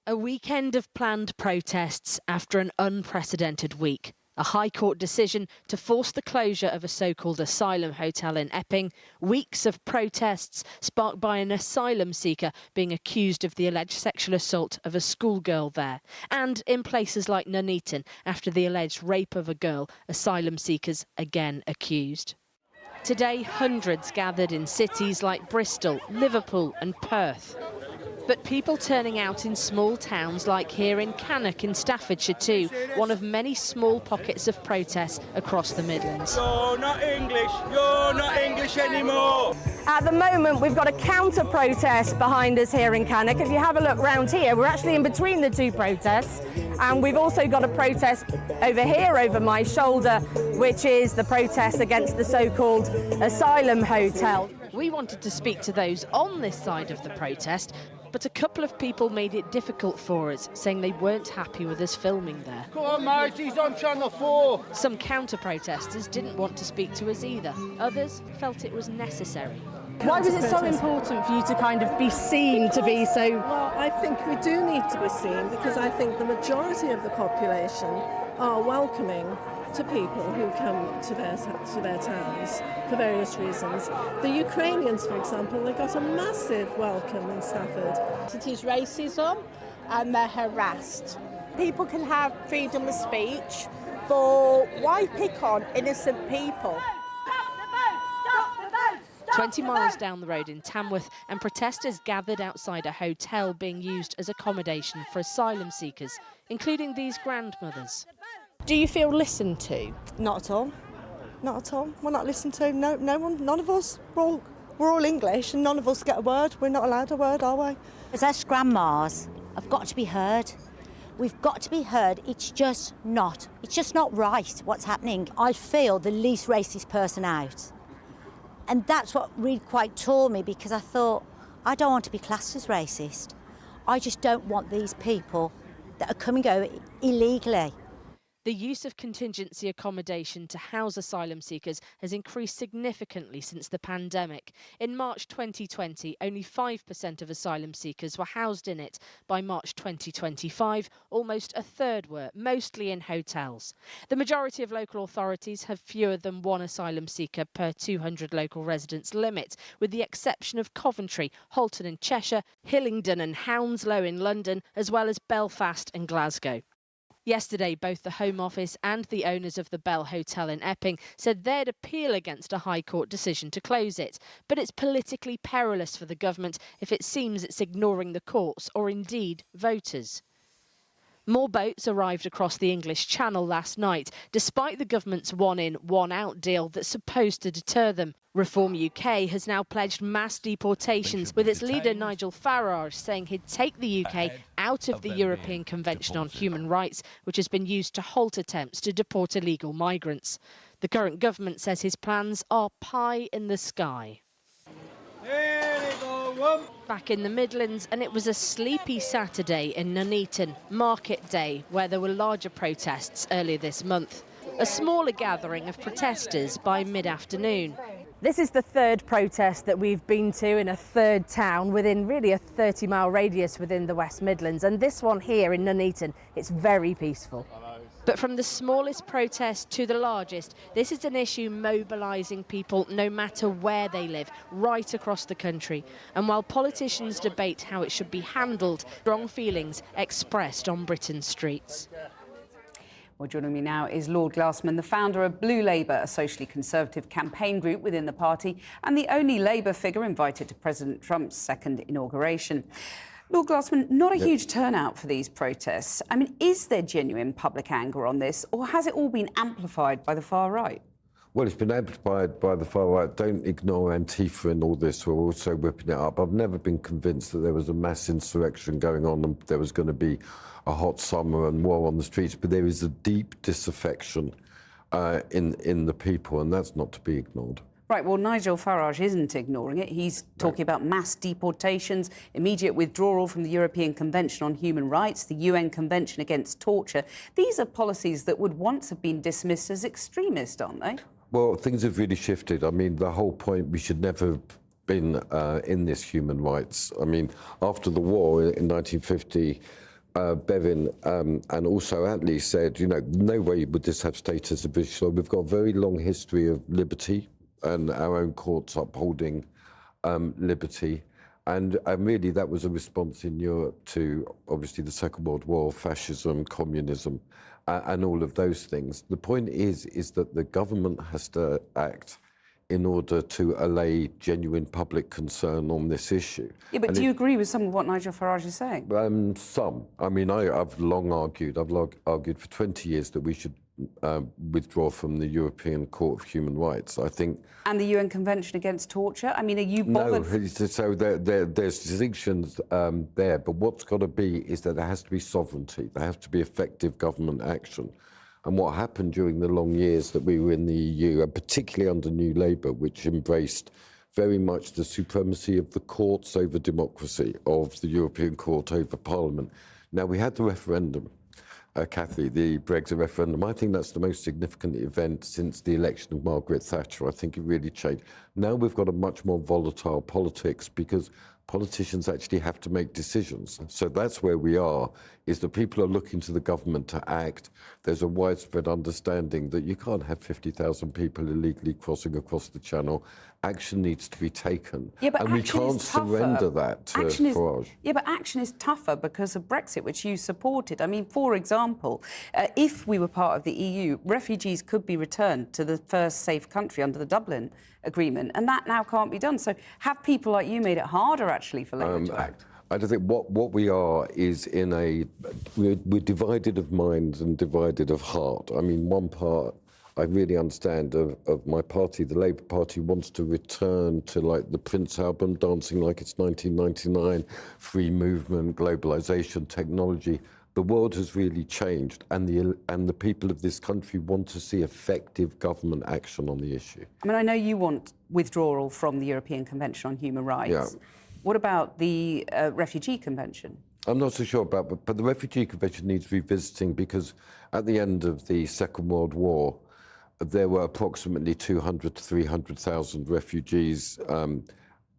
A weekend of planned protests after an unprecedented week. A High Court decision to force the closure of a so-called Asylum hotel in Epping. Weeks of protests sparked by an asylum seeker being accused of the alleged sexual assault of a schoolgirl there. And in places like Nuneaton, after the alleged rape of a girl, asylum seekers again accused. Today, hundreds gathered in cities like Bristol, Liverpool and Perth. But people turning out in small towns like here in Cannock in Staffordshire too, one of many small pockets of protest across the Midlands. You're not English anymore. At the moment we've got a counter-protest behind us here in Cannock. If you have a look round here, we're actually in between the two protests, and we've also got a protest over here over my shoulder, which is the protest against the so-called Asylum hotel. We wanted to speak to those on this side of the protest, but a couple of people made it difficult for us, saying they weren't happy with us filming there. Come on, mate, he's on Channel 4. Some counter-protesters didn't want to speak to us either. Others felt it was necessary. Why was it so important for you to kind of be seen to be so... Well, I think we do need to be seen because I think the majority of the population are welcoming to people who come to their towns for various reasons. The Ukrainians, for example, they got a massive welcome in Stafford. It is racism and they're harassed. People can have freedom of speech, but why pick on innocent people? 20 miles down the road in Tamworth, and protesters gathered outside a hotel being used as accommodation for asylum seekers, including these grandmothers. Do you feel listened to? Not at all. Not at all. We're not listened to. No one. None of us. We're all English, and none of us get a word. We're not allowed a word, are we? As us grandmas have got to be heard. We've got to be heard. It's just not right what's happening. I feel the least racist person out. And that's what really quite tore me, because I thought, I don't want to be classed as racist. I just don't want these people that are coming over illegally. The use of contingency accommodation to house asylum seekers has increased significantly since the pandemic. In March 2020, only 5% of asylum seekers were housed in it. By March 2025, almost a third were, mostly in hotels. The majority of local authorities have fewer than one asylum seeker per 200 local residents limit, with the exception of Coventry, Halton in Cheshire, Hillingdon and Hounslow in London, as well as Belfast and Glasgow. Yesterday, both the Home Office and the owners of the Bell Hotel in Epping said they'd appeal against a High Court decision to close it. But it's politically perilous for the government if it seems it's ignoring the courts or indeed voters. More boats arrived across the English Channel last night, despite the government's one-in, one-out deal that's supposed to deter them. Reform UK has now pledged mass deportations, with its leader Nigel Farage saying he'd take the UK out of the European Convention on Human Rights, which has been used to halt attempts to deport illegal migrants. The current government says his plans are pie in the sky. Back in the Midlands, and it was a sleepy Saturday in Nuneaton, Market Day, where there were larger protests earlier this month. A smaller gathering of protesters by mid-afternoon. This is the third protest that we've been to in a third town within really a 30-mile radius within the West Midlands, and this one here in Nuneaton, it's very peaceful. But from the smallest protest to the largest, this is an issue mobilising people no matter where they live, right across the country. And while politicians debate how it should be handled, strong feelings expressed on Britain's streets. Well, joining me now is Lord Glassman, the founder of Blue Labour, a socially conservative campaign group within the party, and the only Labour figure invited to President Trump's second inauguration. Lord Glassman, not a huge turnout for these protests. I mean, is there genuine public anger on this, or has it all been amplified by the far right? Well, it's been amplified by the far right. Don't ignore Antifa and all this. We're also whipping it up. I've never been convinced that there was a mass insurrection going on and there was going to be a hot summer and war on the streets, but there is a deep disaffection in the people, and that's not to be ignored. Right, well, Nigel Farage isn't ignoring it. He's talking about mass deportations, immediate withdrawal from the European Convention on Human Rights, the UN Convention Against Torture. These are policies that would once have been dismissed as extremist, aren't they? Well, things have really shifted. I mean, the whole point, we should never have been in this human rights. I mean, after the war in 1950, Bevin and also Attlee said, no way would this have status of British law. We've got a very long history of liberty and our own courts upholding liberty. And really that was a response in Europe to, obviously, the Second World War, fascism, communism, and all of those things. The point is that the government has to act in order to allay genuine public concern on this issue. Yeah, but do you agree with some of what Nigel Farage is saying? Some. I mean, I've long argued, argued for 20 years that we should withdraw from the European Court of Human Rights. I think... And the UN Convention Against Torture? I mean, are you bothered? No, so there's distinctions there, but what's got to be is that there has to be sovereignty. There has to be effective government action. And what happened during the long years that we were in the EU, and particularly under New Labour, which embraced very much the supremacy of the courts over democracy, of the European Court over Parliament. Now, we had the referendum, Cathy, the Brexit referendum. I think that's the most significant event since the election of Margaret Thatcher. I think it really changed. Now we've got a much more volatile politics because politicians actually have to make decisions. So that's where we are, is that people are looking to the government to act. There's a widespread understanding that you can't have 50,000 people illegally crossing across the channel. Action needs to be taken. Yeah, but and we can't surrender that to Farage. Yeah, but action is tougher because of Brexit, which you supported. I mean, for example, if we were part of the EU, refugees could be returned to the first safe country under the Dublin Agreement, and that now can't be done. So have people like you made it harder, actually, for Labour to act? I don't think what we are is we're divided of minds and divided of heart. I mean, one part I really understand of my party, the Labour Party, wants to return to like the Prince album, dancing like it's 1999, free movement, globalisation, technology. The world has really changed, and the people of this country want to see effective government action on the issue. I mean, I know you want withdrawal from the European Convention on Human Rights. Yeah. What about the Refugee Convention? I'm not so sure about, but the Refugee Convention needs revisiting because at the end of the Second World War, there were approximately 200 to 300,000 refugees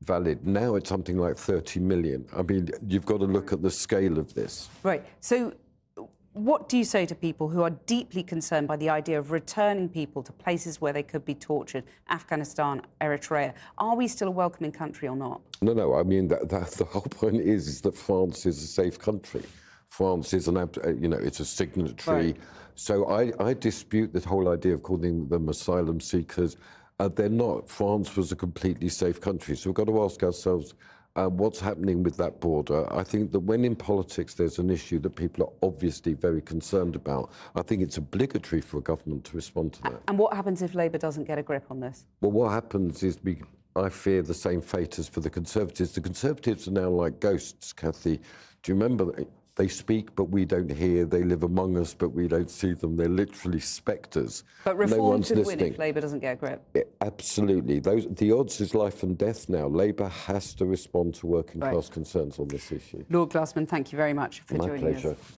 valid. Now it's something like 30 million. I mean, you've got to look at the scale of this. Right. So what do you say to people who are deeply concerned by the idea of returning people to places where they could be tortured, Afghanistan, Eritrea? Are we still a welcoming country or not? No. I mean, the whole point is that France is a safe country. France is it's a signatory. Right. So I dispute the whole idea of calling them asylum seekers. They're not. France was a completely safe country. So we've got to ask ourselves what's happening with that border. I think that when in politics there's an issue that people are obviously very concerned about, I think it's obligatory for a government to respond to that. And what happens if Labour doesn't get a grip on this? Well, what happens is I fear the same fate as for the Conservatives. The Conservatives are now like ghosts, Cathy. Do you remember? They speak, but we don't hear. They live among us, but we don't see them. They're literally spectres. But reform no one's could listening. win if Labour doesn't get a grip. Absolutely. The odds is life and death now. Labour has to respond to working class concerns on this issue. Lord Glassman, thank you very much for joining us. My pleasure.